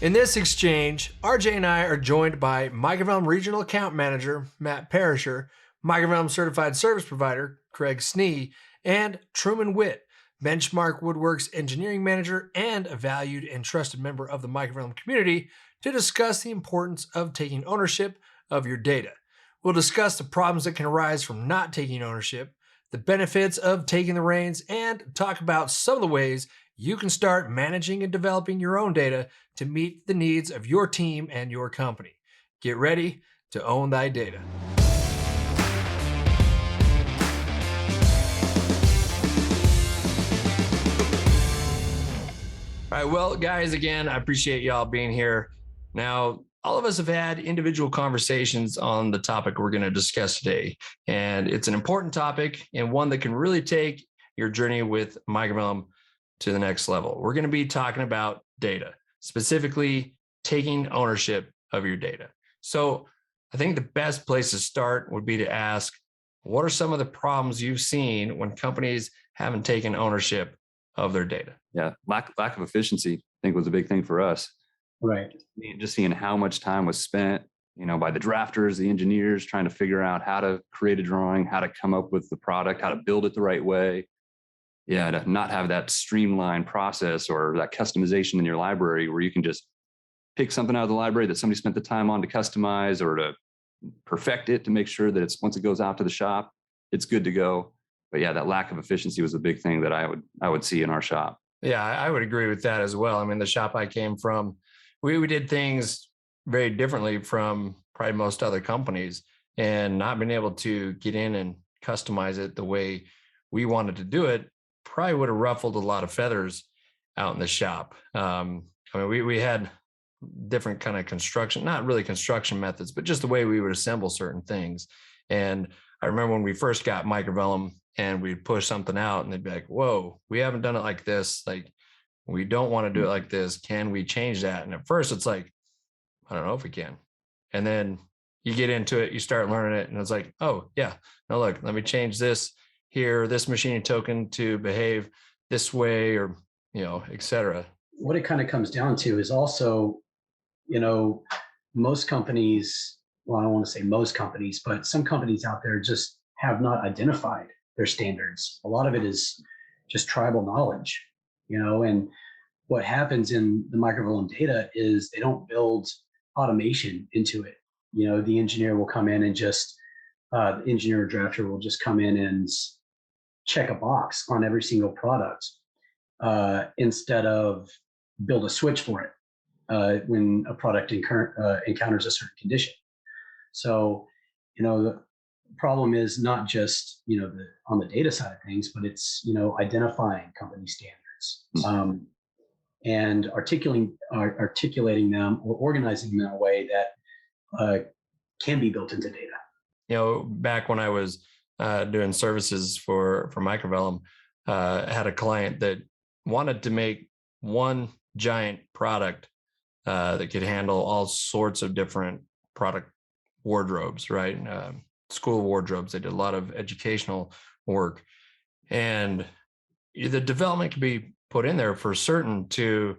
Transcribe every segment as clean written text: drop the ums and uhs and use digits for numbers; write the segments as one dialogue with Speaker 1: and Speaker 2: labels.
Speaker 1: In this exchange, RJ and I are joined by Microvellum Regional Account Manager Matt Perisher, Microvellum Certified Service Provider Craig Snee, and Truman Witt, Benchmark Woodworks Engineering Manager and a valued and trusted member of the Microvellum community, to discuss the importance of taking ownership of your data. We'll discuss the problems that can arise from not taking ownership, the benefits of taking the reins, and talk about some of the ways you can start managing and developing your own data to meet the needs of your team and your company. Get ready to own thy data. All right, well, guys, again, I appreciate y'all being here. Now, all of us have had individual conversations on the topic we're going to discuss today, and it's an important topic and one that can really take your journey with Microvellum to the next level. We're going to be talking about data, specifically taking ownership of your data. So I think the best place to start would be to ask, what are some of the problems you've seen when companies haven't taken ownership of their data?
Speaker 2: Yeah, lack of efficiency, I think, was a big thing for us.
Speaker 3: Right.
Speaker 2: Just seeing how much time was spent, by the drafters, the engineers, trying to figure out how to create a drawing, how to come up with the product, how to build it the right way. Yeah, to not have that streamline process or that customization in your library where you can just pick something out of the library that somebody spent the time on to customize or to perfect it to make sure that once it goes out to the shop, it's good to go. But yeah, that lack of efficiency was a big thing that I would see in our shop.
Speaker 1: Yeah, I would agree with that as well. I mean, the shop I came from, we did things very differently from probably most other companies, and not being able to get in and customize it the way we wanted to do it probably would have ruffled a lot of feathers out in the shop. I mean, we had different kind of construction, not really construction methods, but just the way we would assemble certain things. And I remember when we first got Microvellum and we'd push something out and they'd be like, whoa, we haven't done it like this. Like, we don't want to do it like this. Can we change that? And at first it's like, I don't know if we can. And then you get into it, you start learning it, and it's like, oh yeah, no, look, let me change this here, this machining token to behave this way, or, et cetera.
Speaker 3: What it kind of comes down to is also, most companies, well, I don't want to say most companies, but some companies out there just have not identified their standards. A lot of it is just tribal knowledge, and what happens in the Microvellum data is they don't build automation into it. The engineer will come in and the engineer or drafter will just come in and check a box on every single product instead of build a switch for it when a product encounters a certain condition. So, the problem is not just, on the data side of things, but it's, identifying company standards and articulating them or organizing them in a way that can be built into data.
Speaker 1: Back when I was doing services for Microvellum, I had a client that wanted to make one giant product that could handle all sorts of different product wardrobes, right? School wardrobes. They did a lot of educational work, and the development could be put in there for certain to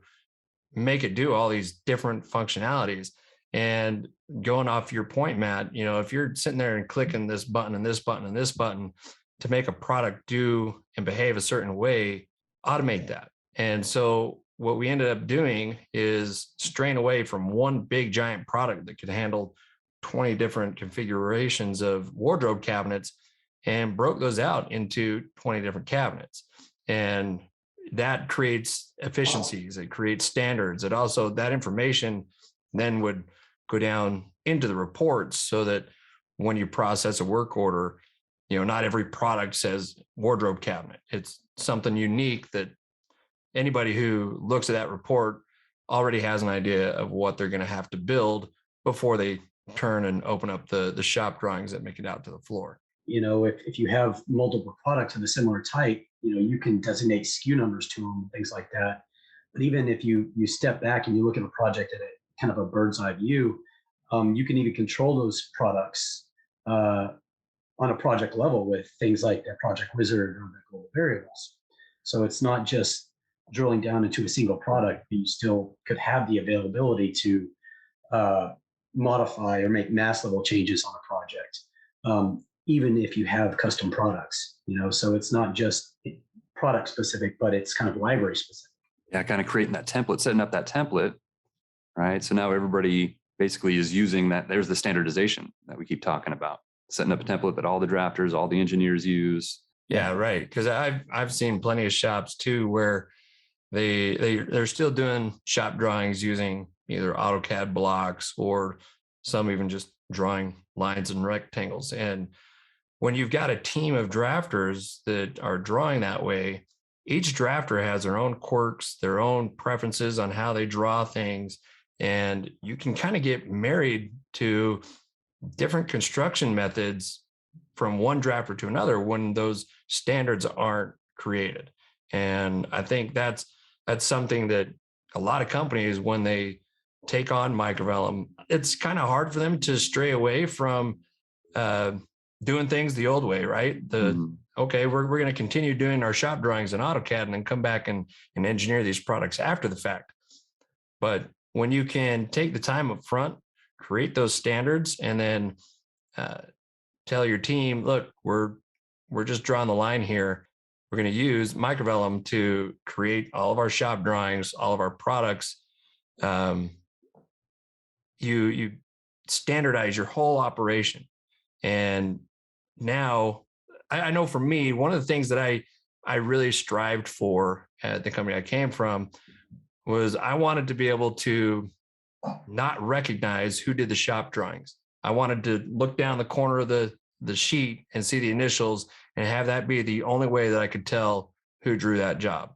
Speaker 1: make it do all these different functionalities. And going off your point, Matt, if you're sitting there and clicking this button and this button and this button to make a product do and behave a certain way, automate that. And so what we ended up doing is straying away from one big giant product that could handle 20 different configurations of wardrobe cabinets and broke those out into 20 different cabinets. And that creates efficiencies. It creates standards. It also, that information then would go down into the reports so that when you process a work order, not every product says wardrobe cabinet. It's something unique that anybody who looks at that report already has an idea of what they're going to have to build before they turn and open up the shop drawings that make it out to the floor.
Speaker 3: If you have multiple products of a similar type, you can designate SKU numbers to them, things like that. But even if you step back and you look at a project at a kind of a bird's eye view, you can even control those products on a project level with things like the project wizard or the global variables. So it's not just drilling down into a single product, you still could have the availability to modify or make mass level changes on a project, even if you have custom products. So it's not just product specific, but it's kind of library specific.
Speaker 2: Yeah, kind of creating that template, setting up that template, right? So now everybody basically is using that. There's the standardization that we keep talking about, setting up a template that all the drafters, all the engineers use.
Speaker 1: Yeah, right. Because I've seen plenty of shops too where they're still doing shop drawings using either AutoCAD blocks or some even just drawing lines and rectangles. And when you've got a team of drafters that are drawing that way, each drafter has their own quirks, their own preferences on how they draw things. And you can kind of get married to different construction methods from one drafter to another when those standards aren't created. And I think that's something that a lot of companies, when they take on Microvellum, it's kind of hard for them to stray away from doing things the old way, right? Okay, we're going to continue doing our shop drawings in AutoCAD and then come back and engineer these products after the fact. But when you can take the time up front, create those standards, and then tell your team, look, we're just drawing the line here. We're going to use Microvellum to create all of our shop drawings, all of our products. You standardize your whole operation. And now I know for me, one of the things that I really strived for at the company I came from was I wanted to be able to not recognize who did the shop drawings. I wanted to look down the corner of the sheet and see the initials and have that be the only way that I could tell who drew that job.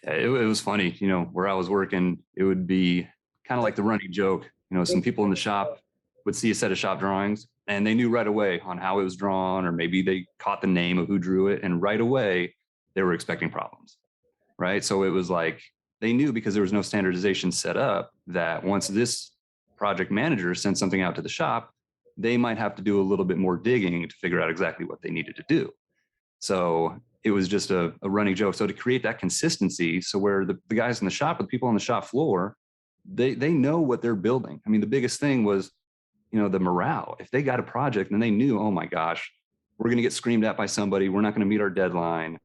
Speaker 2: It was funny, where I was working, it would be kind of like the running joke. Some people in the shop would see a set of shop drawings and they knew right away on how it was drawn, or maybe they caught the name of who drew it. And right away they were expecting problems, right? So it was like, they knew, because there was no standardization set up, that once this project manager sent something out to the shop, they might have to do a little bit more digging to figure out exactly what they needed to do. So it was just a running joke. So to create that consistency, so where the guys in the shop, the people on the shop floor, they know what they're building. I mean, the biggest thing was, the morale. If they got a project and they knew, oh my gosh, we're going to get screamed at by somebody, we're not going to meet our deadline.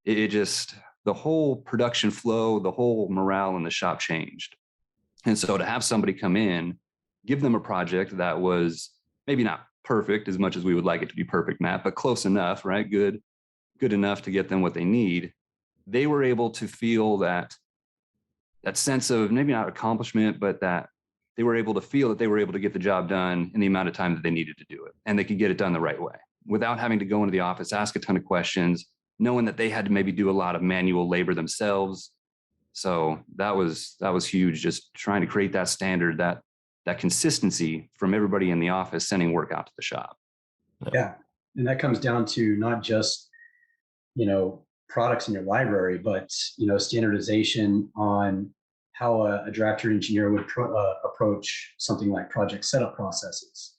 Speaker 2: It just, the whole production flow, the whole morale in the shop changed. And so to have somebody come in, give them a project that was maybe not perfect as much as we would like it to be perfect, Matt, but close enough, right? Good enough to get them what they need. They were able to feel that sense of maybe not accomplishment, but that they were able to feel that they were able to get the job done in the amount of time that they needed to do it. And they could get it done the right way without having to go into the office, ask a ton of questions, knowing that they had to maybe do a lot of manual labor themselves. So that was huge, just trying to create that standard, that consistency from everybody in the office sending work out to the shop.
Speaker 3: Yeah. And that comes down to not just, products in your library, but, standardization on how a drafter engineer would approach something like project setup processes,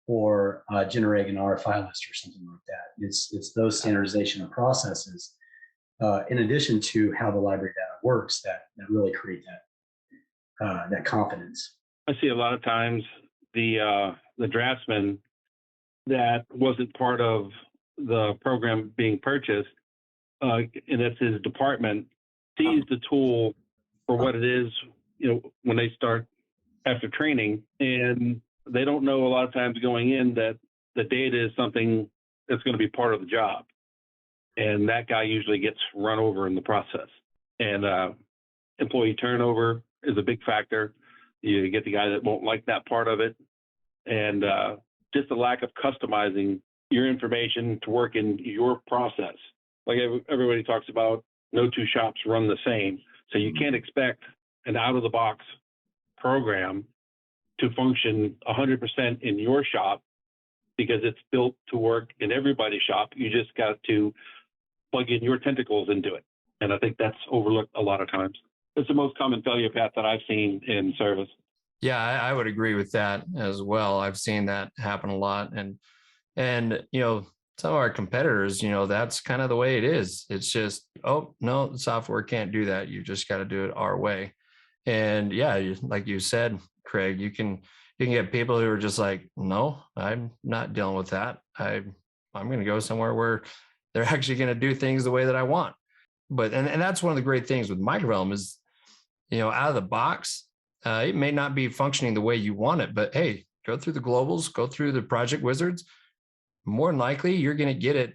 Speaker 3: or generating an R file list or something like that. It's those standardization of processes, in addition to how the library data works, that really create that confidence.
Speaker 4: I see a lot of times the draftsman that wasn't part of the program being purchased, and it's his department, sees the tool for what it is, when they start after training, and they don't know a lot of times going in that the data is something that's going to be part of the job. And that guy usually gets run over in the process. And employee turnover is a big factor. You get the guy that won't like that part of it. And just the lack of customizing your information to work in your process. Like everybody talks about, no two shops run the same. So you can't expect an out-of-the-box program to function 100% in your shop, because it's built to work in everybody's shop. You just got to plug in your tentacles into it. And I think that's overlooked a lot of times. It's the most common failure path that I've seen in service.
Speaker 1: Yeah, I would agree with that as well. I've seen that happen a lot. And some of our competitors, that's kind of the way it is. It's just, oh no, the software can't do that. You just got to do it our way. And yeah, like you said, Craig, you can get people who are just like, no, I'm not dealing with that. I'm going to go somewhere where they're actually going to do things the way that I want. But and that's one of the great things with Microvellum is, out of the box, it may not be functioning the way you want it, but hey, go through the globals, go through the project wizards. More than likely, you're going to get it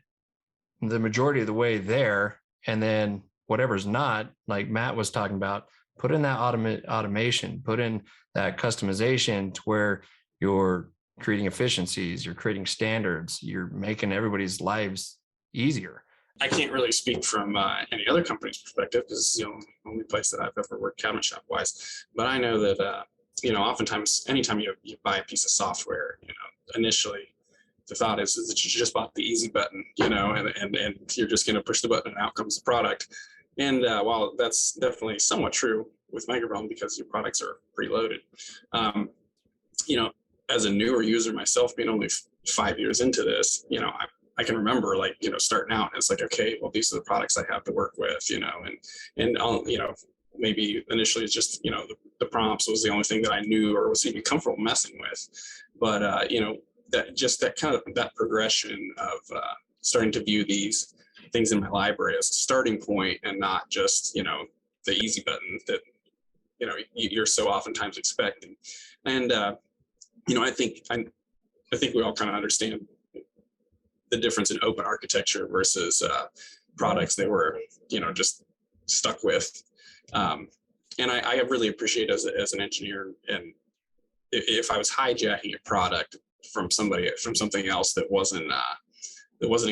Speaker 1: the majority of the way there. And then whatever's not, like Matt was talking about, put in that automation, put in that customization to where you're creating efficiencies, you're creating standards, you're making everybody's lives easier.
Speaker 5: I can't really speak from any other company's perspective because it's the only place that I've ever worked cabinet shop wise. But I know that, oftentimes, anytime you buy a piece of software, initially the thought is that you just bought the easy button, and you're just going to push the button and out comes the product. And while that's definitely somewhat true with Microvellum because your products are preloaded, as a newer user myself, being only 5 years into this, I can remember starting out. It's like, okay, well, these are the products I have to work with, and maybe initially it's just, the prompts was the only thing that I knew or was even comfortable messing with. But, that progression of starting to view these things in my library as a starting point and not just, the easy button that, you're so oftentimes expecting. And, I think we all kind of understand the difference in open architecture versus products that we're, just stuck with. And I really appreciate as an engineer, and if I was hijacking a product from something else that wasn't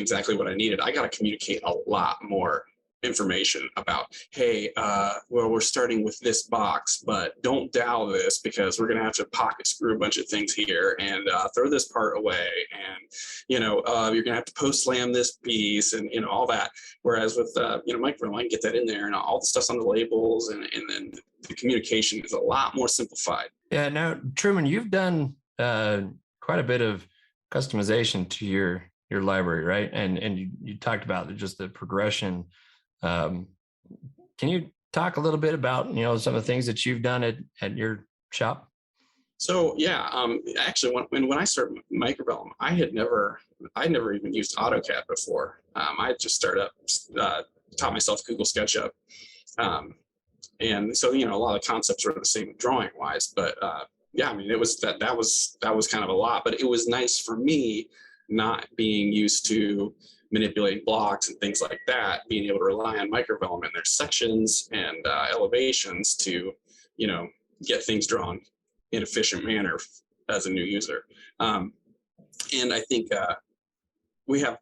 Speaker 5: exactly what I needed, I got to communicate a lot more information about, hey, well, we're starting with this box, but don't dowel this because we're going to have to pocket screw a bunch of things here and throw this part away. And, you're going to have to post slam this piece and, all that. Whereas with, Microvellum, I can get that in there and all the stuff's on the labels and then the communication is a lot more simplified.
Speaker 1: Yeah. Now, Truman, you've done quite a bit of customization to your library, right? And you talked about just the progression. Can you talk a little bit about, some of the things that you've done at your shop?
Speaker 5: So yeah, actually when I started Microvellum, I'd never even used AutoCAD before. I just taught myself Google SketchUp. And so, a lot of concepts were the same drawing wise, but, it was that was kind of a lot, but it was nice for me not being used to manipulating blocks and things like that, being able to rely on Microvellum and their sections and elevations to, get things drawn in an efficient manner as a new user. And I think we had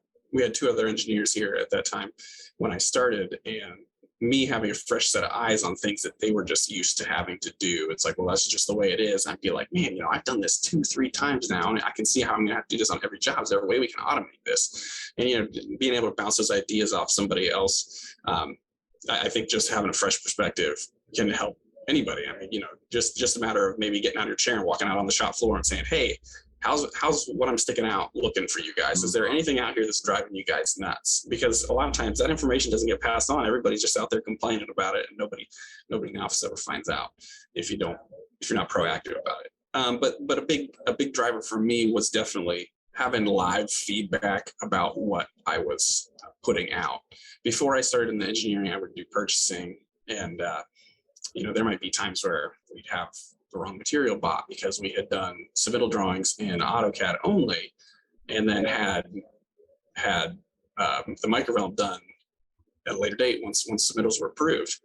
Speaker 5: 2 other engineers here at that time when I started, and me having a fresh set of eyes on things that they were just used to having to do. It's like, well, that's just the way it is. I'd be like, man, I've done this 2-3 times now, and I can see how I'm gonna have to do this on every job. Is there a way we can automate this? And, being able to bounce those ideas off somebody else, I think just having a fresh perspective can help anybody. Just a matter of maybe getting out of your chair and walking out on the shop floor and saying, hey, how's what I'm sticking out looking for you guys? Is there anything out here that's driving you guys nuts? Because a lot of times that information doesn't get passed on. Everybody's just out there complaining about it, and nobody in the office ever finds out if you're not proactive about it. But a big driver for me was definitely having live feedback about what I was putting out. Before I started in the engineering, I would do purchasing, and there might be times where we'd have the wrong material bought because we had done submittal drawings in AutoCAD only, and then had the Microvellum done at a later date once submittals were approved.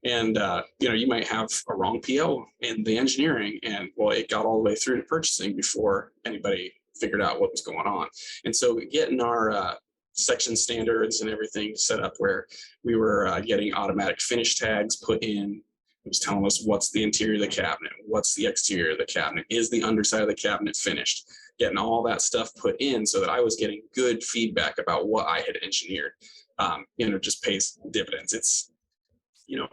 Speaker 5: And you might have a wrong PO in the engineering, and well, it got all the way through to purchasing before anybody figured out what was going on. And so getting our section standards and everything set up where we were getting automatic finish tags put in. It was telling us what's the interior of the cabinet, what's the exterior of the cabinet, is the underside of the cabinet finished, getting all that stuff put in so that I was getting good feedback about what I had engineered. Just pays dividends. It's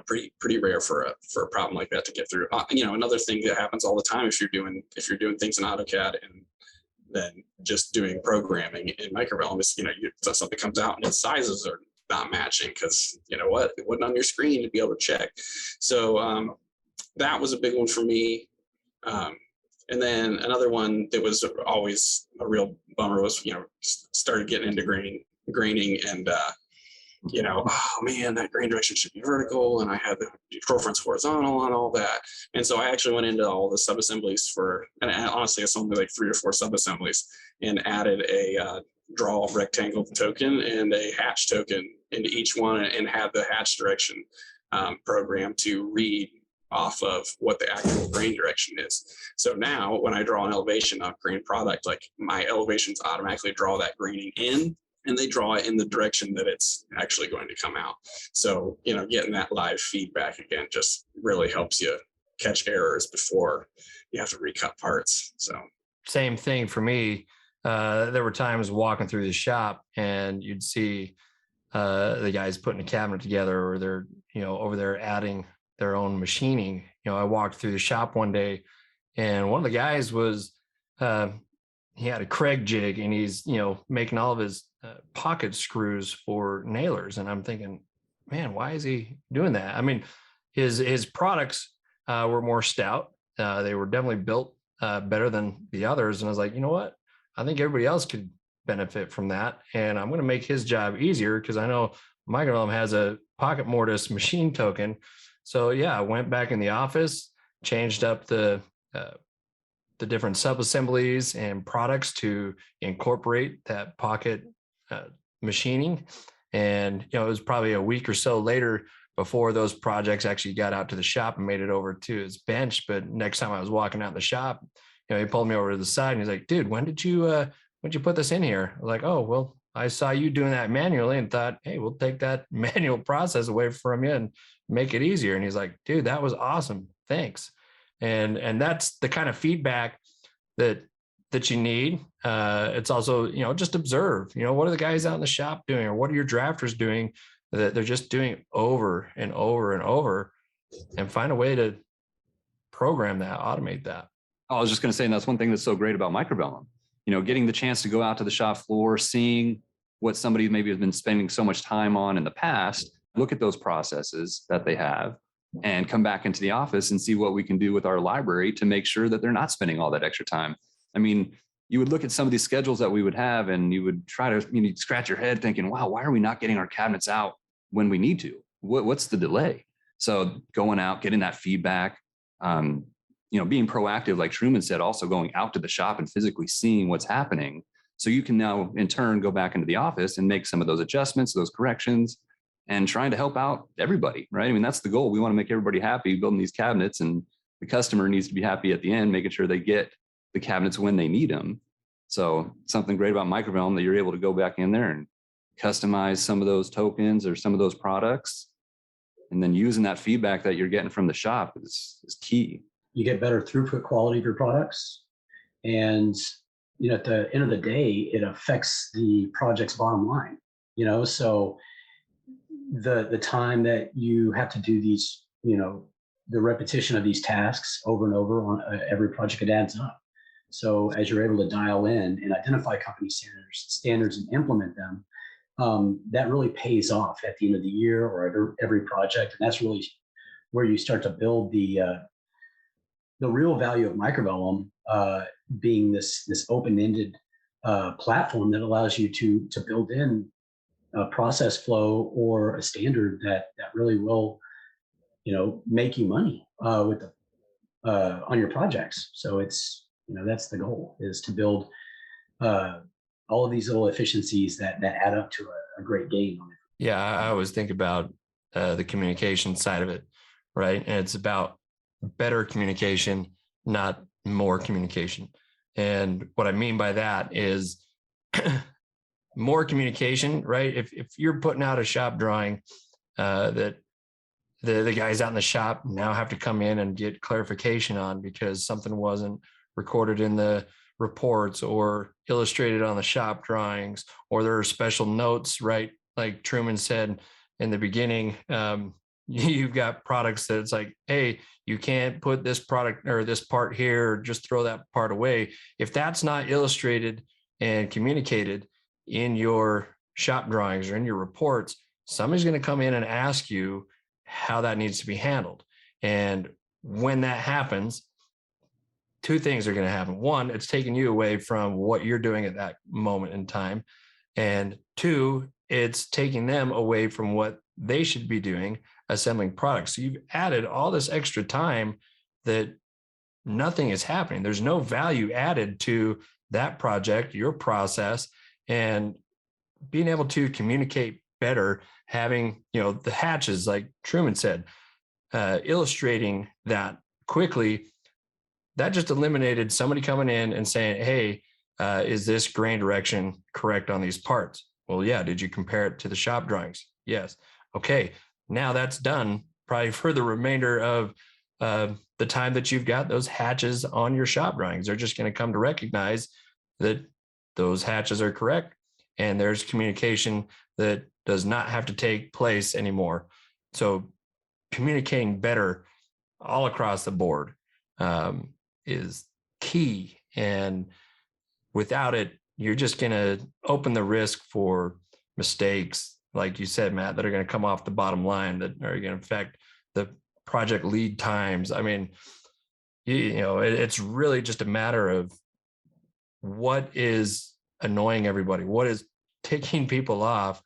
Speaker 5: pretty rare for a problem like that to get through. Another thing that happens all the time if you're doing things in AutoCAD and than just doing programming in Microvellum. Is, so something comes out and its sizes are not matching because it wasn't on your screen to be able to check. So that was a big one for me. And then another one that was always a real bummer was, started getting into graining and, oh man, that grain direction should be vertical. And I had the control fronts horizontal and all that. And so I actually went into all the sub-assemblies and honestly, it's only like 3 or 4 sub-assemblies, and added a draw rectangle token and a hatch token into each one, and had the hatch direction program to read off of what the actual grain direction is. So now when I draw an elevation of grain product, like my elevations automatically draw that graining in, and they draw it in the direction that it's actually going to come out. So, getting that live feedback again just really helps you catch errors before you have to recut parts. So
Speaker 1: same thing for me. There were times walking through the shop and you'd see the guys putting a cabinet together, or they're, over there adding their own machining. I walked through the shop one day and one of the guys was, he had a Craig jig and he's, making all of his pocket screws for nailers. And I'm thinking, man, why is he doing that? I mean, his products were more stout. They were definitely built better than the others. And I was like, you know what? I think everybody else could benefit from that. And I'm going to make his job easier because I know Microvellum has a pocket mortise machine token. So yeah, I went back in the office, changed up the different sub-assemblies and products to incorporate that pocket machining. And, it was probably a week or so later before those projects actually got out to the shop and made it over to his bench. But next time I was walking out the shop, he pulled me over to the side and he's like, dude, when did you put this in here? I was like, oh, well, I saw you doing that manually and thought, hey, we'll take that manual process away from you and make it easier. And he's like, dude, that was awesome. Thanks. And that's the kind of feedback that you need. It's also, just observe, what are the guys out in the shop doing, or what are your drafters doing that they're just doing over and over and over, and find a way to program that, automate that.
Speaker 2: I was just going to say, and that's one thing that's so great about Microvellum, getting the chance to go out to the shop floor, seeing what somebody maybe has been spending so much time on in the past, look at those processes that they have, and come back into the office and see what we can do with our library to make sure that they're not spending all that extra time. I mean, you would look at some of these schedules that we would have and you would try to, you'd scratch your head thinking, wow, why are we not getting our cabinets out when we need to? What's the delay? So going out, getting that feedback, being proactive, like Truman said, also going out to the shop and physically seeing what's happening. So you can now in turn go back into the office and make some of those adjustments, those corrections, and trying to help out everybody, right? I mean, that's the goal. We want to make everybody happy building these cabinets, and the customer needs to be happy at the end, making sure they get the cabinets when they need them. So something great about Microvellum that you're able to go back in there and customize some of those tokens or some of those products, and then using that feedback that you're getting from the shop is key.
Speaker 3: You get better throughput quality of your products. And, at the end of the day, it affects the project's bottom line, so the time that you have to do these, the repetition of these tasks over and over on every project, it adds up. So as you're able to dial in and identify company standards and implement them, that really pays off at the end of the year or every project. And that's really where you start to build the real value of Microvellum, being this open-ended platform that allows you to build in a process flow or a standard that really will, make you money on your projects. So it's, that's the goal, is to build all of these little efficiencies that add up to a great gain on it.
Speaker 1: Yeah, I always think about the communication side of it, right? And it's about better communication, not more communication. And what I mean by that is more communication, right? If you're putting out a shop drawing that the guys out in the shop now have to come in and get clarification on because something wasn't recorded in the reports or illustrated on the shop drawings, or there are special notes, right? Like Truman said in the beginning, you've got products that it's like, hey, you can't put this product or this part here, or just throw that part away. If that's not illustrated and communicated in your shop drawings or in your reports, somebody's going to come in and ask you how that needs to be handled. And when that happens, two things are going to happen. One, it's taking you away from what you're doing at that moment in time. And two, it's taking them away from what they should be doing, assembling products. So you've added all this extra time that nothing is happening. There's no value added to that project, your process, and being able to communicate better, having, the hatches, like Truman said, illustrating that quickly, that just eliminated somebody coming in and saying, hey, is this grain direction correct on these parts? Well, yeah. Did you compare it to the shop drawings? Yes. Okay. Now that's done probably for the remainder of the time that you've got those hatches on your shop drawings. They're just going to come to recognize that those hatches are correct, and there's communication that does not have to take place anymore. So communicating better all across the board is key. And without it, you're just going to open the risk for mistakes, like you said, Matt, that are going to come off the bottom line, that are going to affect the project lead times. I mean, it's really just a matter of what is annoying everybody, what is ticking people off,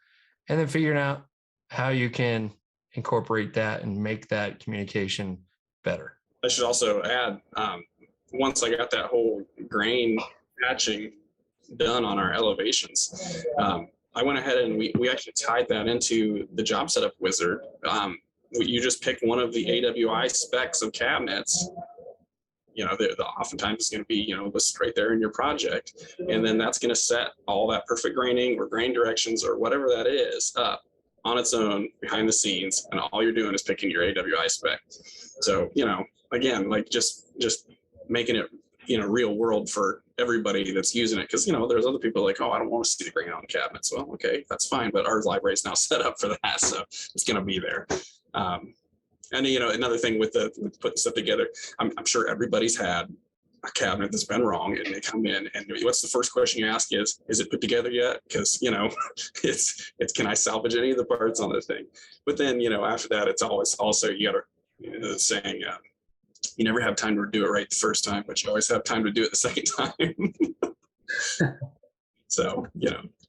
Speaker 1: and then figuring out how you can incorporate that and make that communication better.
Speaker 5: I should also add, once I got that whole grain patching done on our elevations, I went ahead and we actually tied that into the job setup wizard. You just pick one of the AWI specs of cabinets. Oftentimes it's going to be, listed right there in your project. And then that's going to set all that perfect graining or grain directions or whatever that is up on its own behind the scenes. And all you're doing is picking your AWI spec. So, again, like just making it, real world for everybody that's using it. Cause there's other people like, oh, I don't want to see the grain on cabinets. Well, okay, that's fine. But our library is now set up for that. So it's going to be there. And another thing with putting stuff together, I'm sure everybody's had a cabinet that's been wrong, and they come in, and what's the first question you ask is it put together yet? Because it's can I salvage any of the parts on this thing? But then after that, it's always also you got to saying you never have time to do it right the first time, but you always have time to do it the second time. So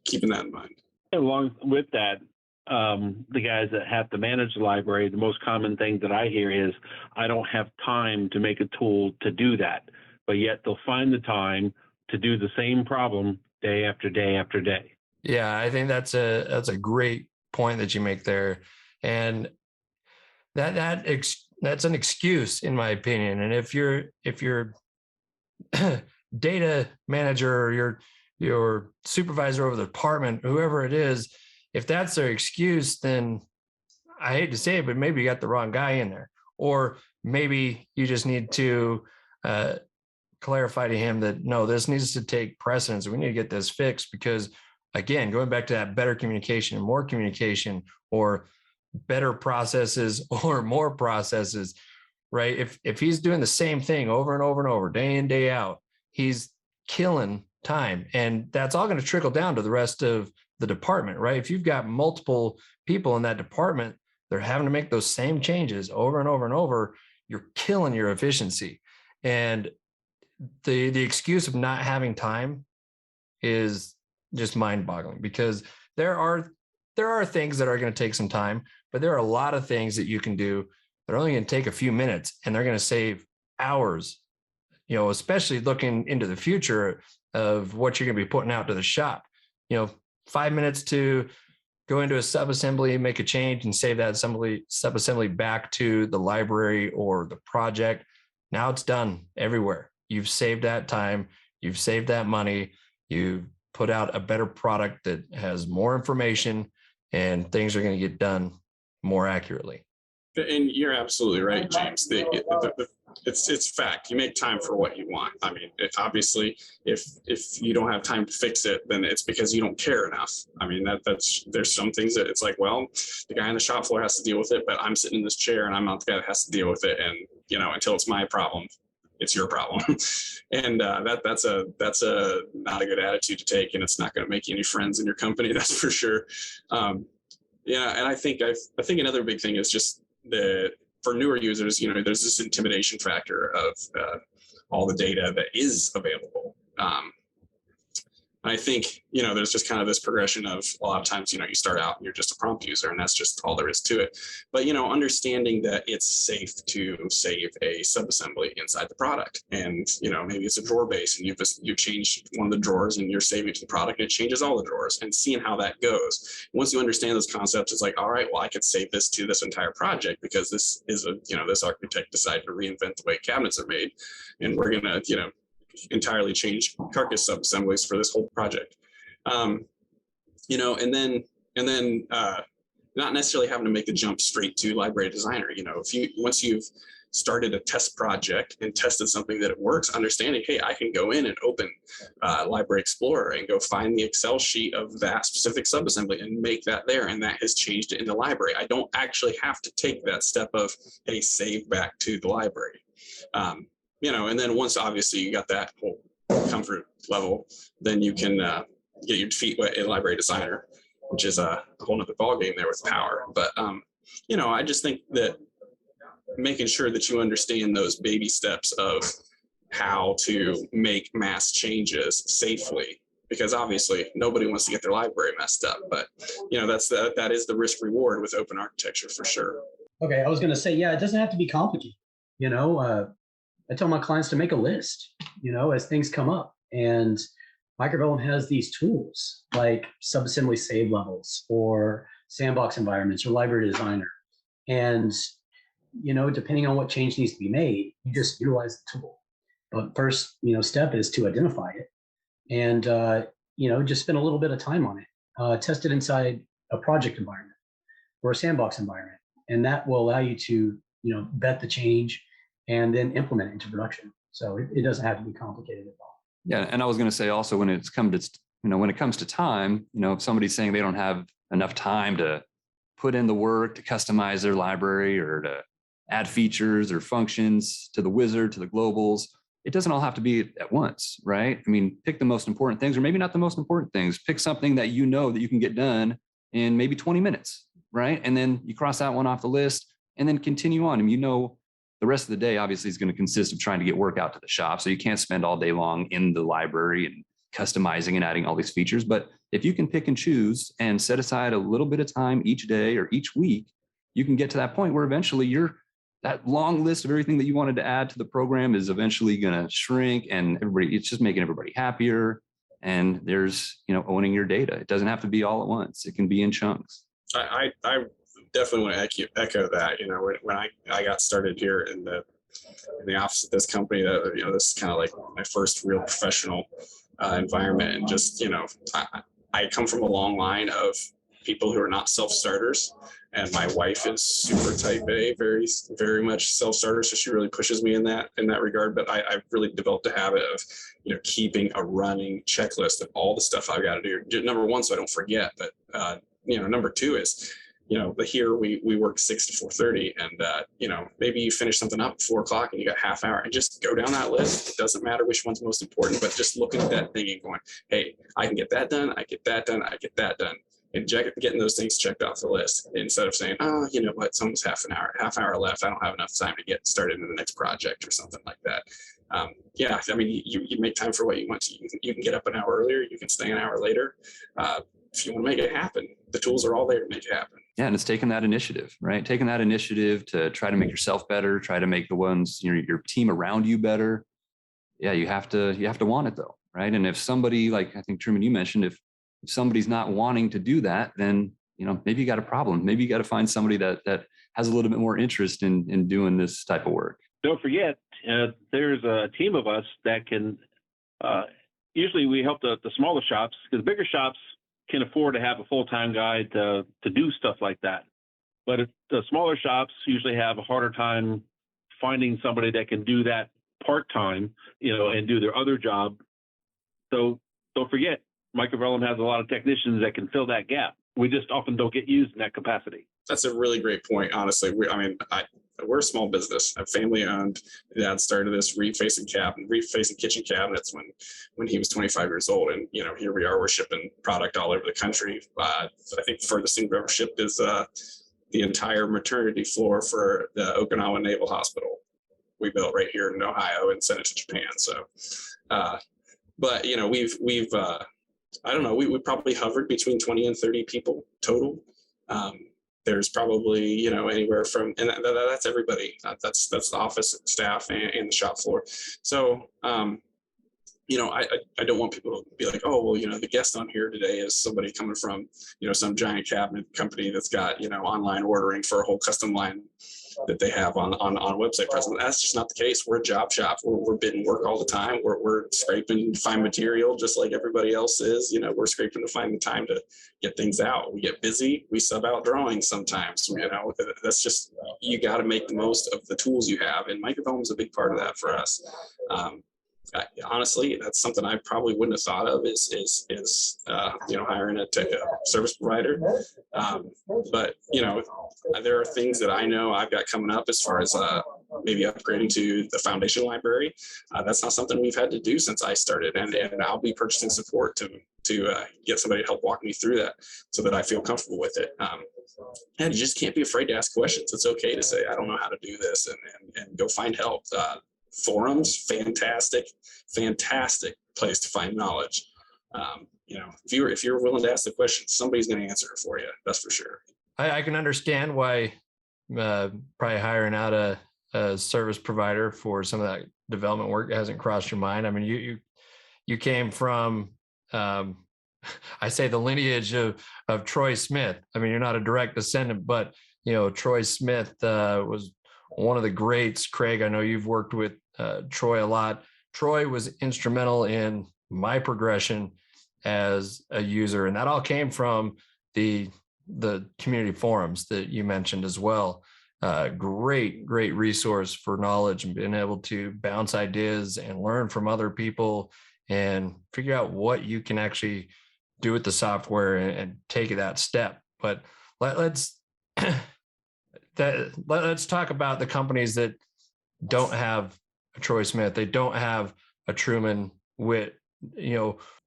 Speaker 5: keeping that in mind.
Speaker 4: Along with that, the guys that have to manage the library, the most common thing that I hear is, I don't have time to make a tool to do that, but yet they'll find the time to do the same problem day after day after day.
Speaker 1: Yeah, I think that's a great point that you make there, and that's an excuse, in my opinion. And if your data manager or your supervisor over the department, whoever it is, if that's their excuse, then I hate to say it, but maybe you got the wrong guy in there. Or maybe you just need to clarify to him that, no, this needs to take precedence. We need to get this fixed, because, again, going back to that better communication and more communication, or better processes or more processes, right? If he's doing the same thing over and over and over, day in, day out, he's killing time. And that's all going to trickle down to the rest of the department, right? If you've got multiple people in that department, they're having to make those same changes over and over and over, you're killing your efficiency. And the excuse of not having time is just mind-boggling, because there are things that are going to take some time, but there are a lot of things that you can do that are only going to take a few minutes, and they're going to save hours, especially looking into the future of what you're going to be putting out to the shop. 5 minutes to go into a sub-assembly, make a change, and save that sub-assembly back to the library or the project. Now it's done everywhere. You've saved that time. You've saved that money. You've put out a better product that has more information, and things are going to get done more accurately.
Speaker 5: And you're absolutely right, James. it's fact. You make time for what you want. I mean, obviously, if you don't have time to fix it, then it's because you don't care enough. I mean, that's there's some things that it's like, well, the guy on the shop floor has to deal with it, but I'm sitting in this chair and I'm not the guy that has to deal with it. And until it's my problem, it's your problem. And that's a not a good attitude to take, and it's not going to make you any friends in your company. That's for sure. And I think another big thing is just for newer users, there's this intimidation factor of all the data that is available. And I think, there's just kind of this progression of a lot of times, you start out and you're just a prompt user and that's just all there is to it. But, understanding that it's safe to save a subassembly inside the product. And, maybe it's a drawer base and you've changed one of the drawers and you're saving to the product and it changes all the drawers, and seeing how that goes. Once you understand those concepts, it's like, all right, well, I could save this to this entire project because this is this architect decided to reinvent the way cabinets are made. And we're going to, entirely change carcass subassemblies for this whole project. And then not necessarily having to make the jump straight to library designer. Once you've started a test project and tested something that it works, understanding, hey, I can go in and open Library Explorer and go find the Excel sheet of that specific subassembly and make that there, and that has changed it in the library. I don't actually have to take that step of, hey, save back to the library. And then once obviously you got that whole comfort level, then you can get your feet wet in library designer, which is a whole nother ballgame there with power. But, I just think that making sure that you understand those baby steps of how to make mass changes safely, because obviously nobody wants to get their library messed up. But, that is the risk reward with open architecture for sure.
Speaker 3: Okay, I was going to say, yeah, it doesn't have to be complicated. I tell my clients to make a list, as things come up. And Microvellum has these tools like subassembly save levels or sandbox environments or library designer. And, depending on what change needs to be made, you just utilize the tool. But first, step is to identify it and, just spend a little bit of time on it. Test it inside a project environment or a sandbox environment. And that will allow you to, vet the change and then implement it into production. So it doesn't have to be complicated at all.
Speaker 2: Yeah, and I was going to say also when it comes to time, if somebody's saying they don't have enough time to put in the work to customize their library or to add features or functions to the wizard, to the globals, it doesn't all have to be at once, right? I mean, pick the most important things, or maybe not the most important things. Pick something that that you can get done in maybe 20 minutes, right? And then you cross that one off the list and then continue on. And the rest of the day obviously is going to consist of trying to get work out to the shop. So you can't spend all day long in the library and customizing and adding all these features. But if you can pick and choose and set aside a little bit of time each day or each week, you can get to that point where eventually that long list of everything that you wanted to add to the program is eventually going to shrink, and it's just making everybody happier. And there's, owning your data. It doesn't have to be all at once. It can be in chunks.
Speaker 5: I definitely want to echo that. When I got started here in the office of this company, that this is kind of like my first real professional environment, and just I come from a long line of people who are not self-starters, and my wife is super type A, very very much self-starter, so she really pushes me in that regard. But I've really developed a habit of keeping a running checklist of all the stuff I've got to do. Number one, so I don't forget, but number two is here we work 6 to 4:30, and maybe you finish something up at 4 o'clock and you got half hour, and just go down that list. It doesn't matter which one's most important, but just looking at that thing and going, hey, I can get that done, I get that done, I get that done, and getting those things checked off the list instead of saying, oh, you know what, it's almost half hour left, I don't have enough time to get started in the next project or something like that. Yeah, I mean, you make time for what you want to. You can get up an hour earlier, you can stay an hour later. If you want to make it happen, the tools are all there to make it happen.
Speaker 2: Yeah, and it's taking that initiative, right? Taking that initiative to try to make yourself better, try to make the ones, your team around you better. Yeah, you have to want it though, right? And if somebody, like I think Truman, you mentioned, if somebody's not wanting to do that, then maybe you got a problem. Maybe you got to find somebody that has a little bit more interest in doing this type of work.
Speaker 4: Don't forget, there's a team of us that can. Usually, we help the smaller shops, because bigger shops can afford to have a full-time guy to do stuff like that. But the smaller shops usually have a harder time finding somebody that can do that part-time, and do their other job. So don't forget, Microvellum has a lot of technicians that can fill that gap. We just often don't get used in that capacity.
Speaker 5: That's a really great point. Honestly, we're a small business, a family owned. Dad started this refacing kitchen cabinets when he was 25 years old, and here we are. We're shipping product all over the country. I think the furthest thing we've ever shipped is the entire maternity floor for the Okinawa Naval Hospital. We built right here in Ohio and sent it to Japan. So, but we've I don't know, we probably hovered between 20 and 30 people total. There's probably, anywhere from, and that's everybody. That's the office staff and the shop floor. So, I don't want people to be like, oh, well, the guest on here today is somebody coming from, some giant cabinet company that's got, online ordering for a whole custom line that they have on website presence. That's just not the case. We're a job shop. We're bidding work all the time. We're scraping to find material just like everybody else is. We're scraping to find the time to get things out. We get busy. We sub out drawings sometimes. That's just, you got to make the most of the tools you have. And Microvellum is a big part of that for us. Honestly, that's something I probably wouldn't have thought of is hiring a service provider. But there are things that I know I've got coming up as far as maybe upgrading to the foundation library. That's not something we've had to do since I started, and I'll be purchasing support to get somebody to help walk me through that so that I feel comfortable with it. And you just can't be afraid to ask questions. It's okay to say, I don't know how to do this, and go find help. Forums, fantastic place to find knowledge. If you're willing to ask the question, somebody's going to answer it for you. That's for sure.
Speaker 1: I can understand why probably hiring out a service provider for some of that development work hasn't crossed your mind. I mean, you came from, I say, the lineage of Troy Smith. I mean, you're not a direct descendant, but Troy Smith was one of the greats. Craig, I know you've worked with Troy a lot. Troy was instrumental in my progression as a user, and that all came from the community forums that you mentioned as well. Great resource for knowledge and being able to bounce ideas and learn from other people and figure out what you can actually do with the software and take that step. But let's talk about the companies that don't have a Troy Smith. They don't have a Truman Witt.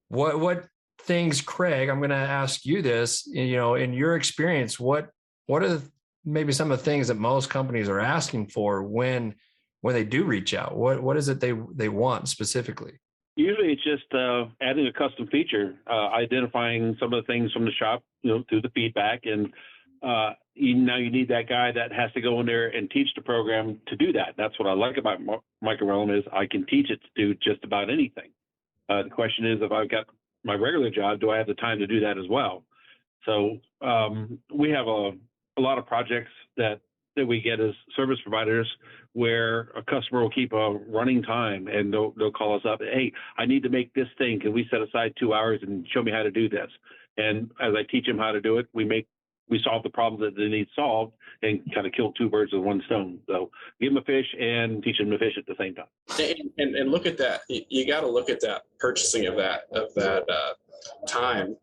Speaker 1: What things, Craig, I'm going to ask you this, in your experience, what are maybe some of the things that most companies are asking for when they do reach out? What is it they want specifically?
Speaker 4: Usually it's just adding a custom feature, identifying some of the things from the shop, through the feedback. And you need that guy that has to go in there and teach the program to do that. That's what I like about Microvellum is I can teach it to do just about anything. The question is, if I've got my regular job, do I have the time to do that as well? So we have a lot of projects that we get as service providers where a customer will keep a running time and they'll call us up. Hey, I need to make this thing. Can we set aside 2 hours and show me how to do this? And as I teach them how to do it, we solve the problem that they need solved and kind of kill two birds with one stone. So give them a fish and teach them to fish at the same time.
Speaker 5: And look at that. You got to look at that purchasing of that time,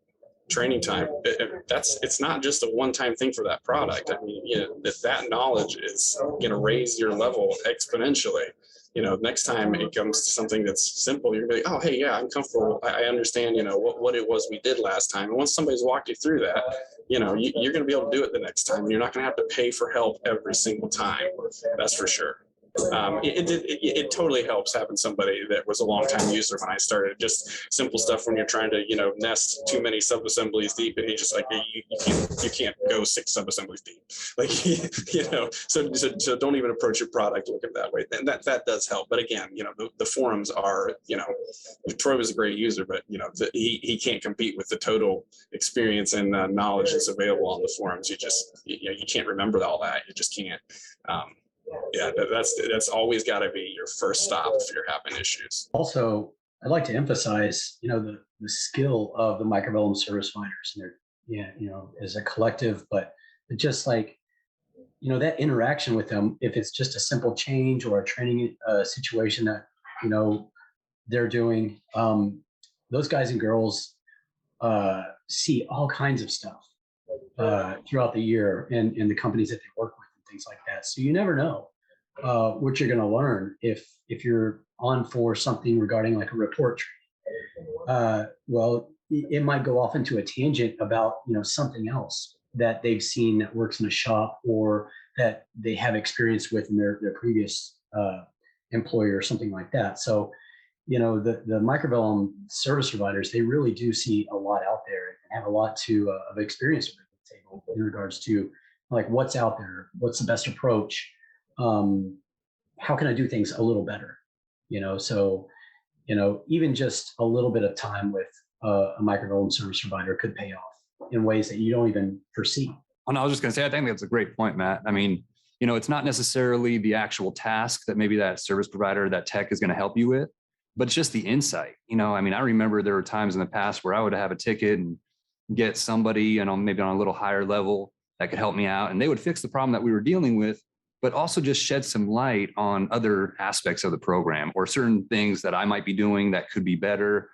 Speaker 5: training time. It's not just a one-time thing for that product. I mean, that knowledge is going to raise your level exponentially. Next time it comes to something that's simple, you're going to be like, oh, hey, yeah, I'm comfortable. I understand, what it was we did last time. And once somebody's walked you through that, you're going to be able to do it the next time. You're not going to have to pay for help every single time. That's for sure. It totally helps having somebody that was a long-time user when I started. Just simple stuff when you're trying to, nest too many sub-assemblies deep, and he's just like, you can't go 6 sub-assemblies deep. Like, so don't even approach your product looking that way. And that does help. But again, the forums are, Troy was a great user, but he can't compete with the total experience and knowledge that's available on the forums. You can't remember all that. You just can't. Yeah, that's always got to be your first stop if you're having issues.
Speaker 3: Also, I'd like to emphasize, the skill of the Microvellum service finders, and they're, as a collective, but just like that interaction with them, if it's just a simple change or a training situation that, you know, they're doing, those guys and girls see all kinds of stuff throughout the year and the companies that they work with and things like that. So you never know what you're going to learn if you're on for something regarding like a report training. Well, it might go off into a tangent about something else that they've seen that works in a shop or that they have experience with in their previous employer or something like that. So the Microvellum service providers, they really do see a lot out there and have a lot of experience with the table in regards to like what's out there, what's the best approach, how can I do things a little better, so even just a little bit of time with a Microvellum service provider could pay off in ways that you don't even foresee.
Speaker 2: And I was just going to say, I think that's a great point, Matt. I mean, it's not necessarily the actual task that maybe that service provider, that tech is going to help you with, but it's just the insight. I mean, I remember there were times in the past where I would have a ticket and get somebody, maybe on a little higher level that could help me out, and they would fix the problem that we were dealing with, but also just shed some light on other aspects of the program or certain things that I might be doing that could be better.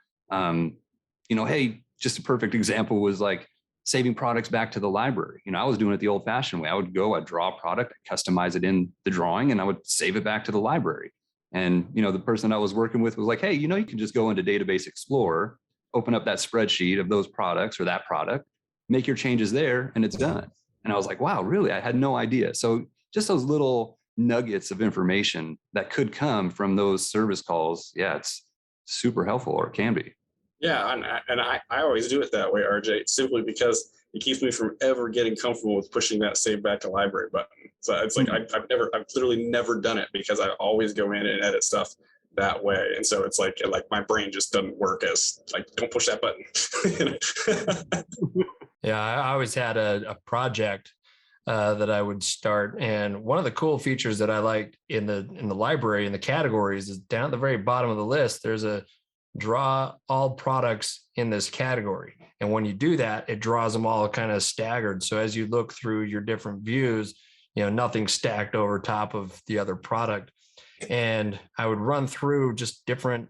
Speaker 2: Hey, just a perfect example was like saving products back to the library. I was doing it the old fashioned way. I would go, I'd draw a product, I'd customize it in the drawing, and I would save it back to the library. And, the person I was working with was like, hey, you can just go into Database Explorer, open up that spreadsheet of those products or that product, make your changes there, and it's done. And I was like, wow, really? I had no idea. So just those little nuggets of information that could come from those service calls. Yeah, it's super helpful, or it can be.
Speaker 5: Yeah, and I always do it that way, RJ, simply because it keeps me from ever getting comfortable with pushing that save back to library button. So it's like I've literally never done it because I always go in and edit stuff that way, and so it's like my brain just doesn't work as like, don't push that button.
Speaker 1: Yeah, I always had a project that I would start, and one of the cool features that I liked in the library in the categories is down at the very bottom of the list. There's a draw all products in this category. And when you do that, it draws them all kind of staggered. So as you look through your different views, nothing stacked over top of the other product. And I would run through just different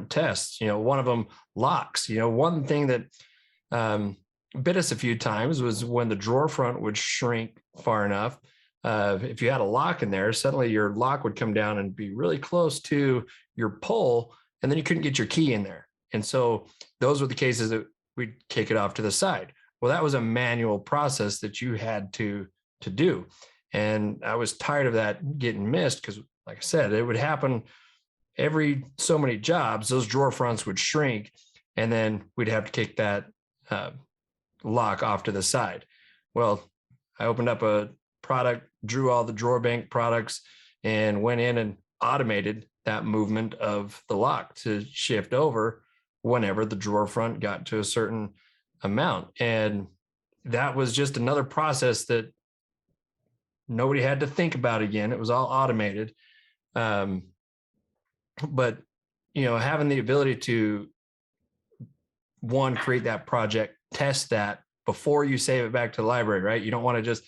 Speaker 1: tests. One of them, locks. One thing that bit us a few times was when the drawer front would shrink far enough. If you had a lock in there, suddenly your lock would come down and be really close to your pull, and then you couldn't get your key in there. And so those were the cases that we'd kick it off to the side. Well, that was a manual process that you had to do. And I was tired of that getting missed because, like I said, it would happen every so many jobs. Those drawer fronts would shrink, and then we'd have to kick that lock off to the side. Well, I opened up a product, drew all the drawer bank products, and went in and automated that movement of the lock to shift over whenever the drawer front got to a certain amount. And that was just another process that nobody had to think about again. It was all automated. But, having the ability to, one, create that project, test that before you save it back to the library, right? You don't want to just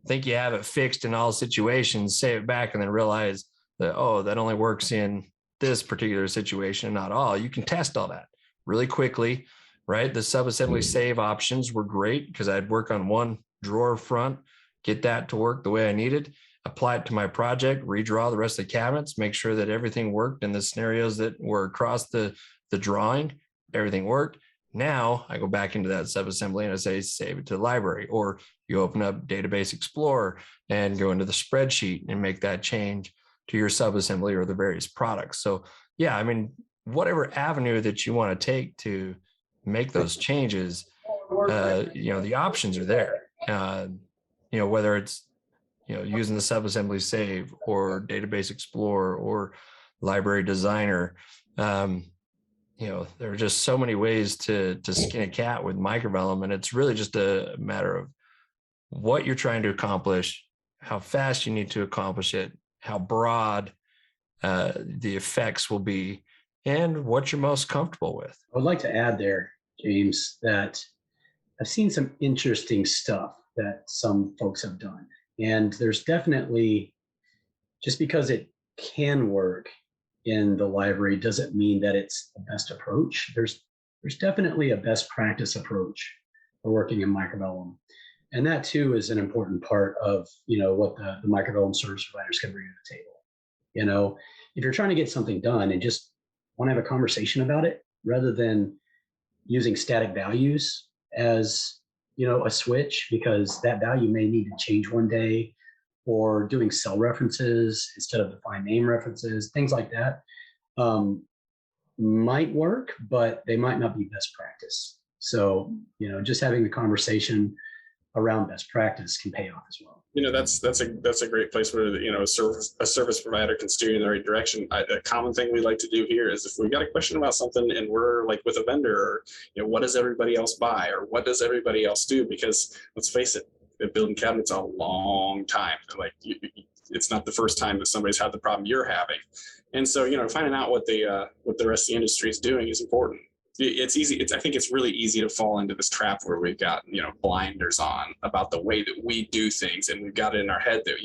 Speaker 1: think you have it fixed in all situations, save it back, and then realize that, that only works in this particular situation, not all. You can test all that really quickly, right? The subassembly save options were great because I'd work on one drawer front, get that to work the way I needed, apply it to my project, redraw the rest of the cabinets, make sure that everything worked in the scenarios that were across the drawing, everything worked. Now I go back into that subassembly and I say, save it to the library, or you open up Database Explorer and go into the spreadsheet and make that change to your subassembly or the various products. So yeah, I mean, whatever avenue that you want to take to make those changes, the options are there. Whether it's, using the subassembly save or Database Explorer or Library Designer, there are just so many ways to skin a cat with Microvellum, and it's really just a matter of what you're trying to accomplish, how fast you need to accomplish it, how broad the effects will be, and what you're most comfortable with.
Speaker 3: I would like to add there, James, that I've seen some interesting stuff that some folks have done. And there's definitely, just because it can work in the library doesn't mean that it's the best approach. There's definitely a best practice approach for working in Microvellum. And that too is an important part of, what the Microvellum service providers can bring to the table. If you're trying to get something done and just want to have a conversation about it rather than using static values as, a switch, because that value may need to change one day, or doing cell references instead of defined name references, things like that, might work, but they might not be best practice. So, just having the conversation around best practice can pay off as well.
Speaker 5: That's a great place where a service provider can steer you in the right direction. A common thing we like to do here is if we've got a question about something and we're like with a vendor, or what does everybody else buy, or what does everybody else do? Because let's face it, building cabinets a long time. Like it's not the first time that somebody's had the problem you're having, and so finding out what the rest of the industry is doing is important. It's easy. I think it's really easy to fall into this trap where we've got, blinders on about the way that we do things. And we've got it in our head that,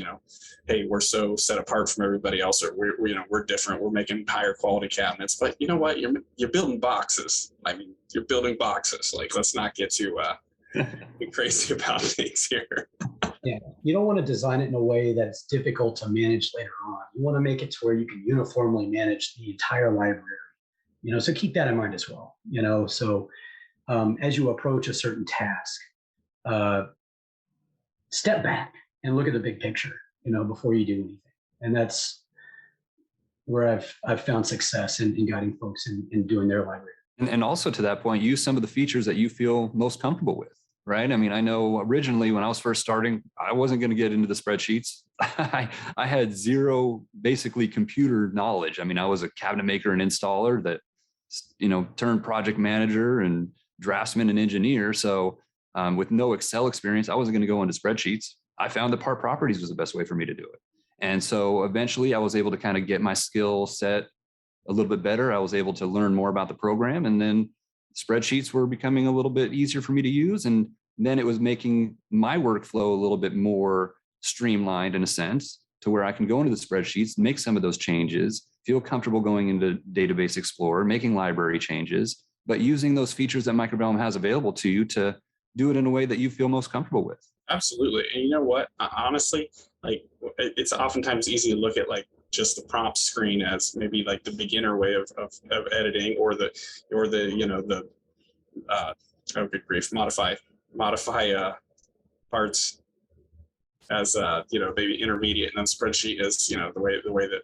Speaker 5: hey, we're so set apart from everybody else, or we're different. We're making higher quality cabinets, but you know what? You're building boxes. I mean, you're building boxes. Like, let's not get too crazy about things here.
Speaker 3: Yeah. You don't want to design it in a way that's difficult to manage later on. You want to make it to where you can uniformly manage the entire library. So keep that in mind as well. So as you approach a certain task, step back and look at the big picture, before you do anything. And that's where I've found success in guiding folks in doing their library.
Speaker 2: And also to that point, use some of the features that you feel most comfortable with, right? I mean, I know originally when I was first starting, I wasn't going to get into the spreadsheets. I had zero basically computer knowledge. I mean, I was a cabinet maker and installer that, turned project manager and draftsman and engineer. So with no Excel experience, I wasn't going to go into spreadsheets. I found that part properties was the best way for me to do it. And so eventually I was able to kind of get my skill set a little bit better. I was able to learn more about the program, and then spreadsheets were becoming a little bit easier for me to use. And then it was making my workflow a little bit more streamlined in a sense, to where I can go into the spreadsheets, make some of those changes, feel comfortable going into Database Explorer, making library changes, but using those features that Microvellum has available to you to do it in a way that you feel most comfortable with.
Speaker 5: Absolutely. And you know what? Honestly, like it's oftentimes easy to look at like just the prompt screen as maybe like the beginner way of editing, or the oh good grief, modify parts as maybe intermediate, and then spreadsheet is the way that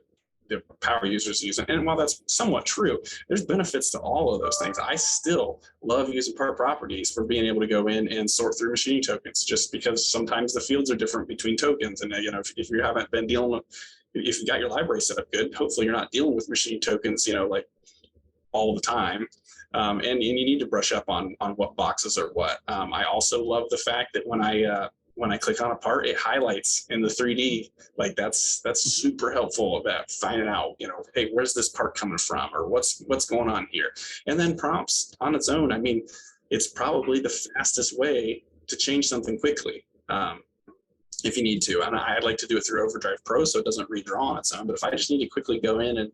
Speaker 5: the power users use it. And while that's somewhat true, there's benefits to all of those things. I still love using part properties for being able to go in and sort through machining tokens, just because sometimes the fields are different between tokens. And if you haven't been dealing with, if you got your library set up good, hopefully you're not dealing with machining tokens, like all the time. And you need to brush up on what boxes are what. I also love the fact that when I click on a part, it highlights in the 3D. Like that's super helpful about finding out, hey, where's this part coming from, or what's going on here? And then prompts on its own. I mean, it's probably the fastest way to change something quickly. If you need to. And I like to do it through Overdrive Pro, so it doesn't redraw on its own. But if I just need to quickly go in and,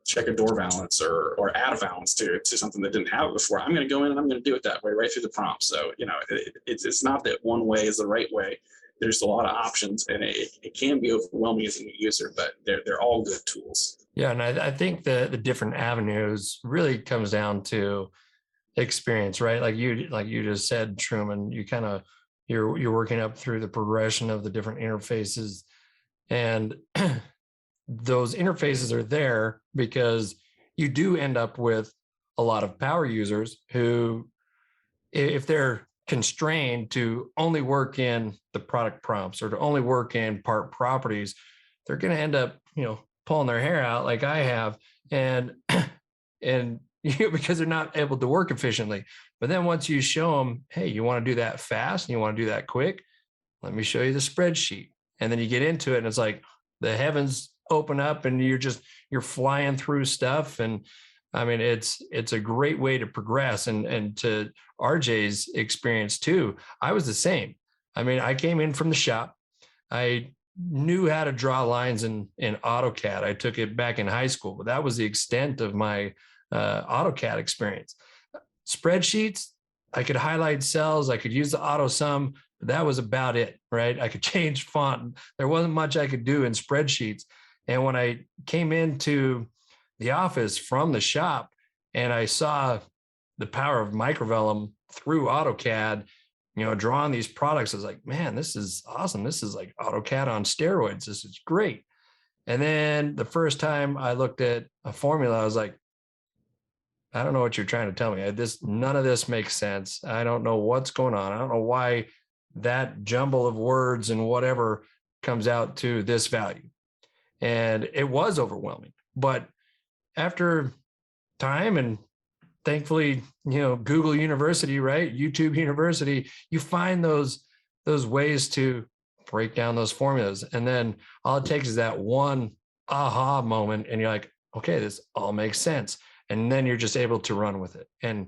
Speaker 5: check a door valance or add a valance to something that didn't have it before, I'm going to go in and I'm going to do it that way right through the prompt. So, it's not that one way is the right way. There's a lot of options, and it can be overwhelming as a new user, but they're all good tools.
Speaker 1: Yeah. And I think the different avenues really comes down to experience, right? Like you just said, Truman, you're working up through the progression of the different interfaces, and those interfaces are there because you do end up with a lot of power users who, if they're constrained to only work in the product prompts or to only work in part properties, they're going to end up, pulling their hair out like I have, and because they're not able to work efficiently. But then once you show them, hey, you want to do that fast and you want to do that quick, let me show you the spreadsheet. And then you get into it and it's like the heavens open up and you're flying through stuff. And I mean, it's a great way to progress. And to RJ's experience too, I was the same. I mean, I came in from the shop. I knew how to draw lines in AutoCAD. I took it back in high school, but that was the extent of my AutoCAD experience. Spreadsheets, I could highlight cells, I could use the auto sum, but that was about it, right? I could change font. There wasn't much I could do in spreadsheets. And when I came into the office from the shop and I saw the power of Microvellum through AutoCAD, drawing these products, I was like, man, this is awesome. This is like AutoCAD on steroids. This is great. And then the first time I looked at a formula, I was like, I don't know what you're trying to tell me. None of this makes sense. I don't know what's going on. I don't know why that jumble of words and whatever comes out to this value. And it was overwhelming. But after time, and thankfully, Google University, right? YouTube University, you find those ways to break down those formulas. And then all it takes is that one aha moment, and you're like, okay, this all makes sense. And then you're just able to run with it. And,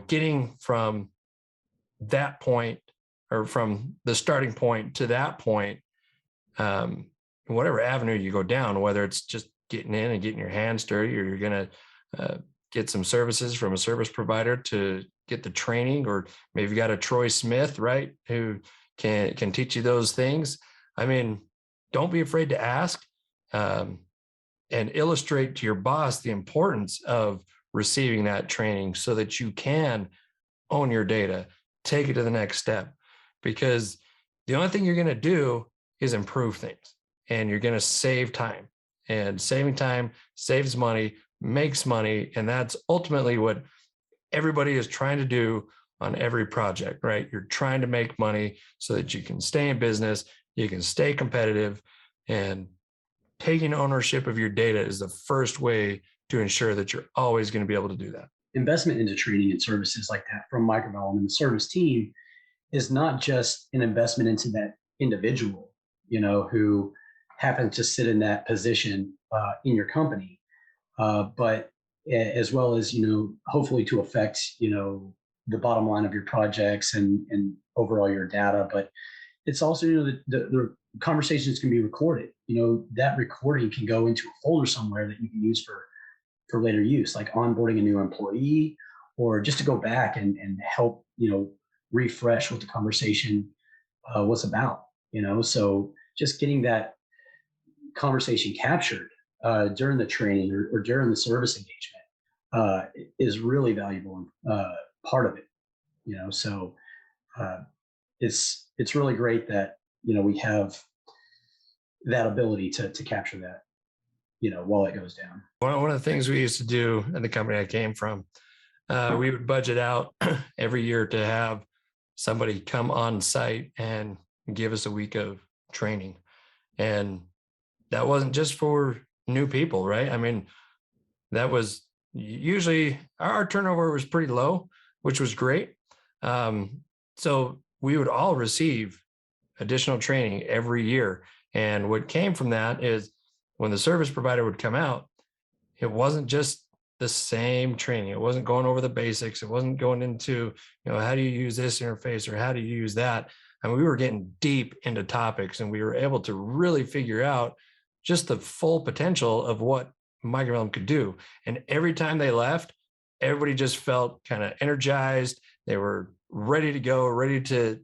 Speaker 1: getting from that point, or from the starting point to that point, whatever avenue you go down, whether it's just getting in and getting your hands dirty, or you're going to get some services from a service provider to get the training, or maybe you got a Troy Smith, right, who can teach you those things. I mean, don't be afraid to ask, and illustrate to your boss the importance of receiving that training so that you can own your data, take it to the next step, because the only thing you're going to do is improve things, and you're going to save time, and saving time saves money, makes money. And that's ultimately what everybody is trying to do on every project, right? You're trying to make money so that you can stay in business, you can stay competitive, and taking ownership of your data is the first way to ensure that you're always going to be able to do that.
Speaker 3: Investment into training and services like that from Microvellum and the service team is not just an investment into that individual, who happens to sit in that position in your company, but as well as, hopefully to affect, the bottom line of your projects and overall your data. But it's also, the conversations can be recorded. That recording can go into a folder somewhere that you can use for later use, like onboarding a new employee, or just to go back and help, refresh what the conversation was about, so just getting that conversation captured during the training or during the service engagement is really valuable part of it, so it's really great that, we have that ability to capture that, while it goes down.
Speaker 1: One of the things we used to do in the company I came from, we would budget out every year to have somebody come on site and give us a week of training. And that wasn't just for new people, right? I mean, that was usually our turnover was pretty low, which was great. So we would all receive additional training every year. And what came from that is when the service provider would come out, it wasn't just the same training. It wasn't going over the basics. It wasn't going into, how do you use this interface or how do you use that? I mean, we were getting deep into topics, and we were able to really figure out just the full potential of what Microvellum could do. And every time they left, everybody just felt kind of energized. They were ready to go, ready to,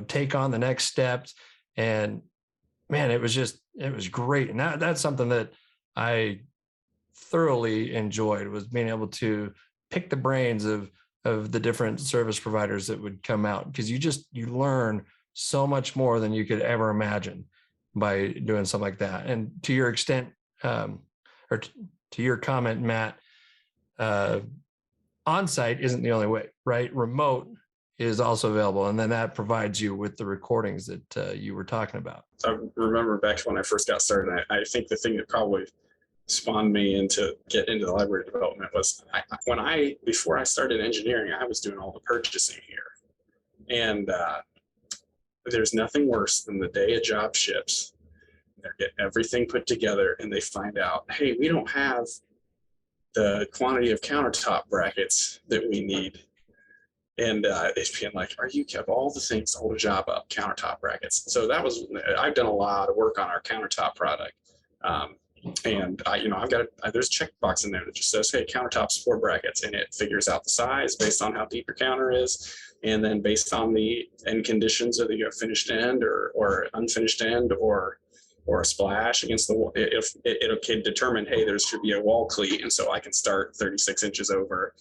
Speaker 1: take on the next steps. And man, it was great. And that's something that I thoroughly enjoyed, was being able to pick the brains of the different service providers that would come out, because you learn so much more than you could ever imagine by doing something like that. And to your extent, or to your comment, Matt, on-site isn't the only way, right? Remote is also available. And then that provides you with the recordings that you were talking about.
Speaker 5: I remember back when I first got started, I think the thing that probably spawned me into get into the library development was before I started engineering, I was doing all the purchasing here. And there's nothing worse than the day a job ships. They get everything put together and they find out, hey, we don't have the quantity of countertop brackets that we need. And it's being like, are you kept all the things to hold a job up, countertop brackets. So I've done a lot of work on our countertop product. And I've got there's a checkbox in there that just says, hey, countertops 4 brackets, and it figures out the size based on how deep your counter is. And then based on the end conditions of the finished end or unfinished end or a splash against the wall, if it can determine, hey, there should be a wall cleat. And so I can start 36 inches over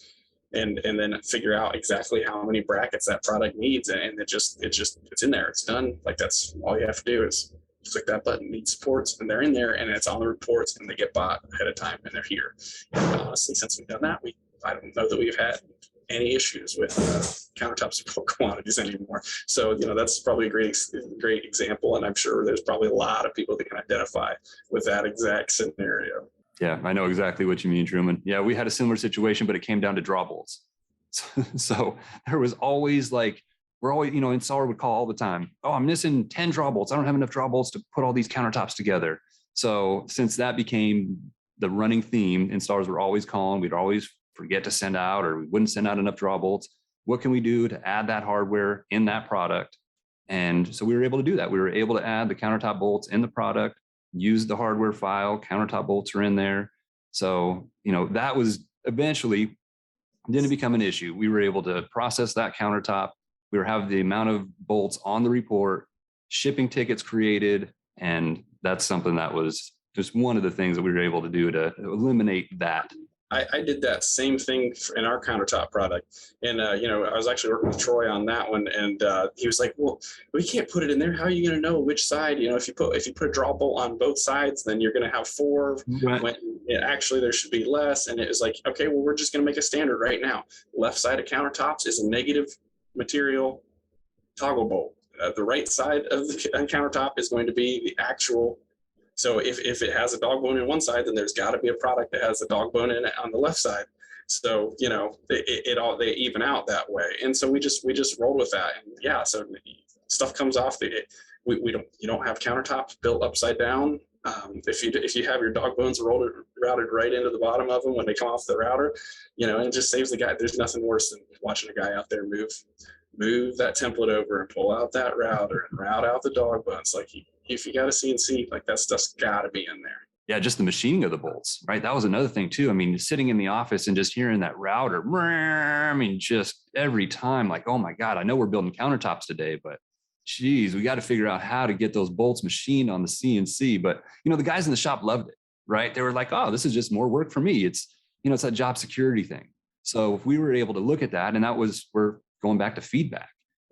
Speaker 5: and then figure out exactly how many brackets that product needs. And it's in there, it's done. Like, that's all you have to do is click that button, need supports, and they're in there, and it's on the reports, and they get bought ahead of time, and they're here. And honestly, since we've done that, I don't know that we've had any issues with countertop support quantities anymore. So, that's probably a great example, and I'm sure there's probably a lot of people that can identify with that exact scenario.
Speaker 2: Yeah, I know exactly what you mean, Truman. Yeah, we had a similar situation, but it came down to draw bolts. So there was always we're always, installer would call all the time. Oh, I'm missing 10 draw bolts. I don't have enough draw bolts to put all these countertops together. So since that became the running theme, installers were always calling. We'd always forget to send out, or we wouldn't send out enough draw bolts. What can we do to add that hardware in that product? And so we were able to do that. We were able to add the countertop bolts in the product, use the hardware file, countertop bolts are in there. So, that was eventually didn't become an issue. We were able to process that countertop. We were having the amount of bolts on the report, shipping tickets created. And that's something that was just one of the things that we were able to do to eliminate that.
Speaker 5: I did that same thing in our countertop product. And, I was actually working with Troy on that one. And he was like, well, we can't put it in there. How are you going to know which side? If you put a draw bolt on both sides, then you're going to have 4.
Speaker 2: Right.
Speaker 5: When actually there should be less. And it was like, okay, well, we're just going to make a standard right now. Left side of countertops is a negative material toggle bolt. The right side of the countertop is going to be the actual. So if it has a dog bone in one side, then there's got to be a product that has a dog bone in it on the left side. So they even out that way. And so we just rolled with that. And yeah, so stuff comes off you don't have countertops built upside down. If you have your dog bones routed right into the bottom of them when they come off the router, and it just saves the guy. There's nothing worse than watching a guy out there move that template over and pull out that router and route out the dog bones. Like, if you got a CNC, like, that stuff's got to be in there.
Speaker 2: Yeah, just the machining of the bolts, right? That was another thing too. I mean, sitting in the office and just hearing that router, I mean, just every time, like, oh my God, I know we're building countertops today, but geez, we got to figure out how to get those bolts machined on the CNC. But, the guys in the shop loved it, right? They were like, oh, this is just more work for me. It's, it's that job security thing. So if we were able to look at that, and we're going back to feedback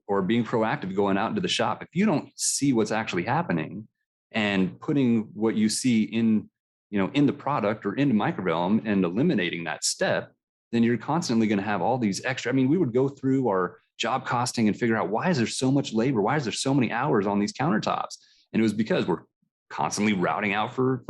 Speaker 2: or being proactive, going out into the shop. If you don't see what's actually happening and putting what you see in the product or into Microvellum and eliminating that step, then you're constantly going to have all these extra. I mean, we would go through our job costing and figure out, why is there so much labor? Why is there so many hours on these countertops? And it was because we're constantly routing out for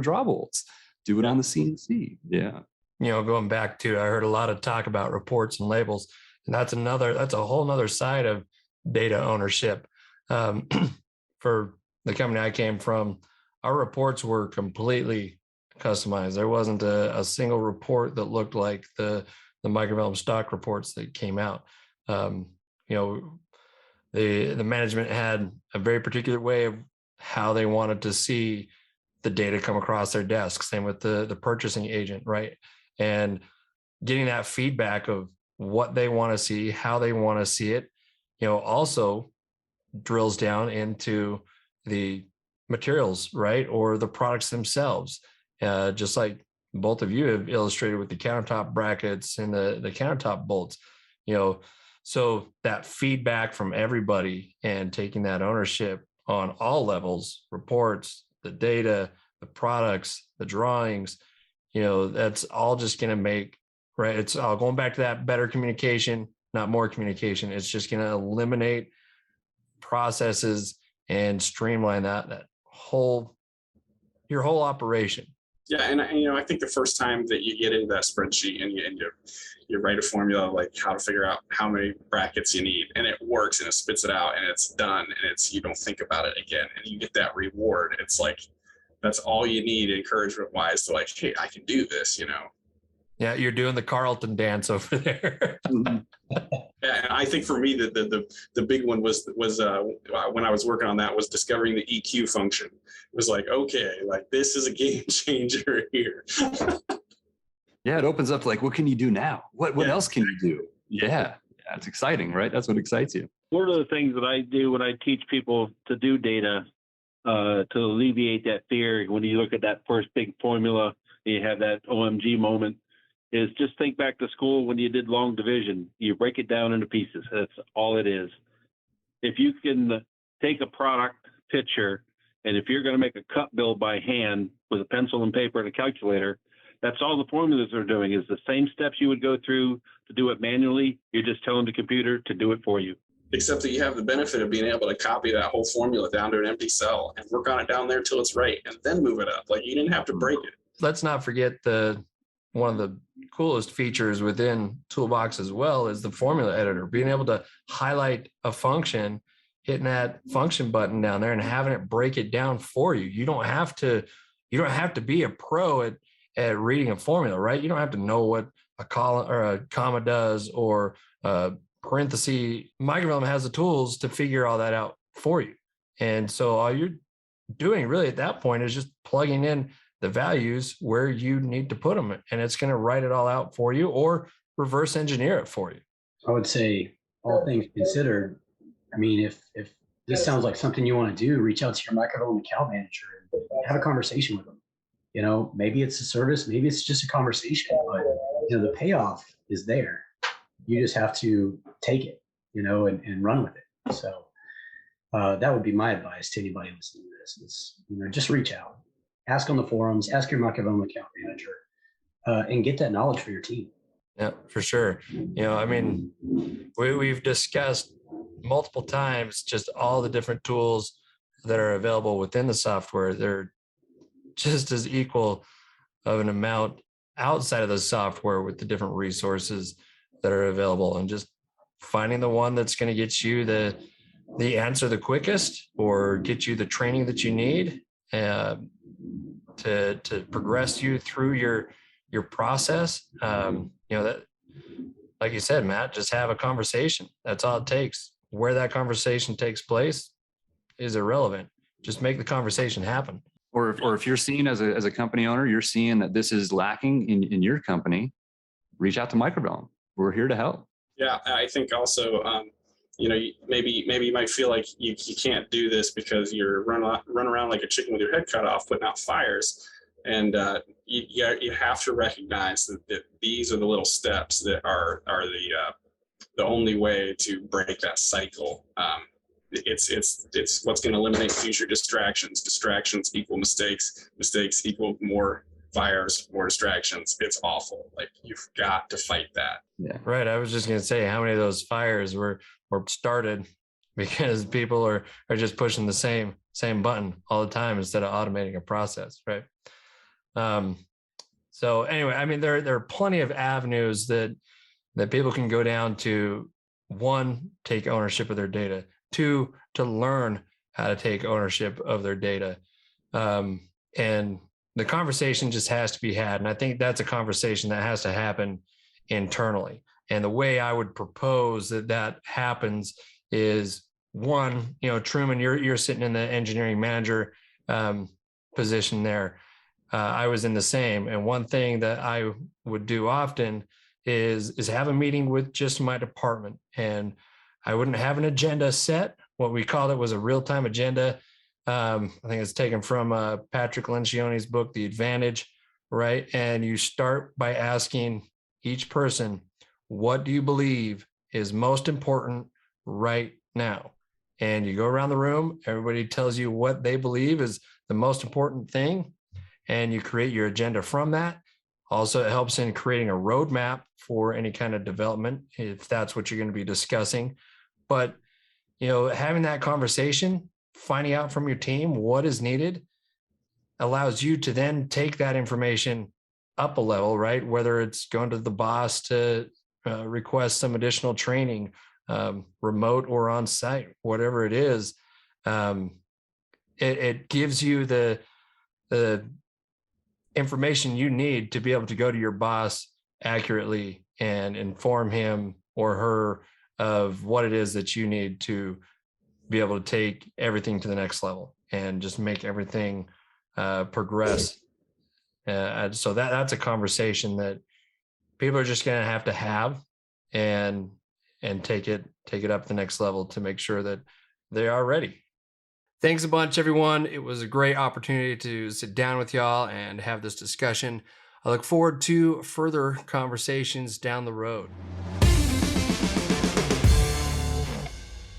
Speaker 2: draw bolts. Do it on the CNC. Yeah.
Speaker 1: Going back to, I heard a lot of talk about reports and labels. And that's a whole nother side of data ownership. For the company I came from, our reports were completely customized. There wasn't a single report that looked like the Microvellum stock reports that came out. The management had a very particular way of how they wanted to see the data come across their desk. Same with the purchasing agent, right? And getting that feedback of what they want to see, how they want to see it, also drills down into the materials, right? Or the products themselves. Just like both of you have illustrated with the countertop brackets and the countertop bolts, so that feedback from everybody and taking that ownership on all levels, reports, the data, the products, the drawings, that's all just going to make, right? It's all going back to that better communication, not more communication. It's just going to eliminate processes and streamline your whole operation.
Speaker 5: Yeah, and I think the first time that you get into that spreadsheet and you write a formula like how to figure out how many brackets you need, and it works and it spits it out and it's done, and you don't think about it again, and you get that reward. It's like, that's all you need encouragement wise to, like, hey, I can do this.
Speaker 1: Yeah, you're doing the Carlton dance over there.
Speaker 5: Yeah, and I think for me the big one was when I was working on that was discovering the EQ function. It was like, okay, like this is a game changer here.
Speaker 2: Yeah, it opens up like, what can you do now? What
Speaker 5: Yeah.
Speaker 2: else can you do? Yeah, it's exciting, right? That's what excites you.
Speaker 4: One of the things that I do when I teach people to do data, to alleviate that fear, when you look at that first big formula, you have that OMG moment, is just think back to school when you did long division. You break it down into pieces. That's all it is. If you can take a product picture, and if you're going to make a cut bill by hand with a pencil and paper and a calculator, that's all the formulas are doing, is the same steps you would go through to do it manually. You're just telling the computer to do it for you.
Speaker 5: Except that you have the benefit of being able to copy that whole formula down to an empty cell and work on it down there till it's right, and then move it up. Like you didn't have to break it.
Speaker 1: Let's not forget one of the coolest features within Toolbox as well is the formula editor, being able to highlight a function, hitting that function button down there and having it break it down for you. You don't have to be a pro at reading a formula, right? You don't have to know what a column or a comma does or a parenthesis. Microvellum has the tools to figure all that out for you. And so all you're doing really at that point is just plugging in the values where you need to put them, and it's going to write it all out for you or reverse engineer it for you.
Speaker 3: I would say, all things considered, I mean, if this sounds like something you want to do, reach out to your Microvellum account manager and have a conversation with them. You know, maybe it's a service, maybe it's just a conversation, but you know, the payoff is there. You just have to take it, you know, and run with it. So that would be my advice to anybody listening to this is, you know, just reach out, ask on the forums, ask your Microvellum account manager, and get that knowledge for your team.
Speaker 1: Yeah, for sure. You know, I mean, we've discussed multiple times just all the different tools that are available within the software. They're just as equal of an amount outside of the software with the different resources that are available, and just finding the one that's going to get you the answer the quickest or get you the training that you need to progress you through your process. You know, that, like you said, Matt, just have a conversation. That's all it takes. Where that conversation takes place is irrelevant. Just make the conversation happen.
Speaker 2: Or if you're seeing as a company owner, you're seeing that this is lacking in your company, reach out to Microvellum. We're here to help.
Speaker 5: Yeah, I think also, you know, maybe you might feel like you can't do this because you're run around like a chicken with your head cut off, putting out fires. And you have to recognize that these are the little steps that are the only way to break that cycle. It's what's going to eliminate future distractions. Distractions equal mistakes. Mistakes equal more fires, more distractions. It's awful. Like, you've got to fight that.
Speaker 1: Yeah, right. I was just going to say, how many of those fires were started because people are just pushing the same button all the time instead of automating a process, right? So anyway, I mean, there are plenty of avenues that people can go down to. One, take ownership of their data. Two, to learn how to take ownership of their data. And the conversation just has to be had. And I think that's a conversation that has to happen internally. And the way I would propose that happens is, one, you know, Truman, you're sitting in the engineering manager position there. I was in the same. And one thing that I would do often is have a meeting with just my department. And I wouldn't have an agenda set. What we called it was a real-time agenda. I think it's taken from Patrick Lencioni's book, The Advantage, right? And you start by asking each person, what do you believe is most important right now? And you go around the room, everybody tells you what they believe is the most important thing, and you create your agenda from that. Also, it helps in creating a roadmap for any kind of development, if that's what you're going to be discussing. But, you know, having that conversation, finding out from your team what is needed, allows you to then take that information up a level, right? Whether it's going to the boss to request some additional training, remote or on site, whatever it is, it gives you the information you need to be able to go to your boss accurately and inform him or her of what it is that you need to be able to take everything to the next level and just make everything progress. So that's a conversation that people are just going to have and take it up the next level to make sure that they are ready. Thanks a bunch, everyone. It was a great opportunity to sit down with y'all and have this discussion. I look forward to further conversations down the road.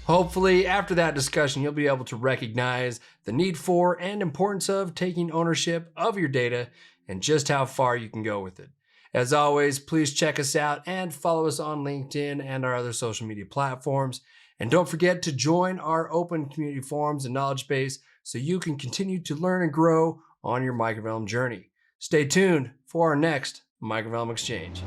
Speaker 1: Hopefully, after that discussion, you'll be able to recognize the need for and importance of taking ownership of your data and just how far you can go with it. As always, please check us out and follow us on LinkedIn and our other social media platforms. And don't forget to join our open community forums and knowledge base so you can continue to learn and grow on your Microvellum journey. Stay tuned for our next Microvellum Exchange.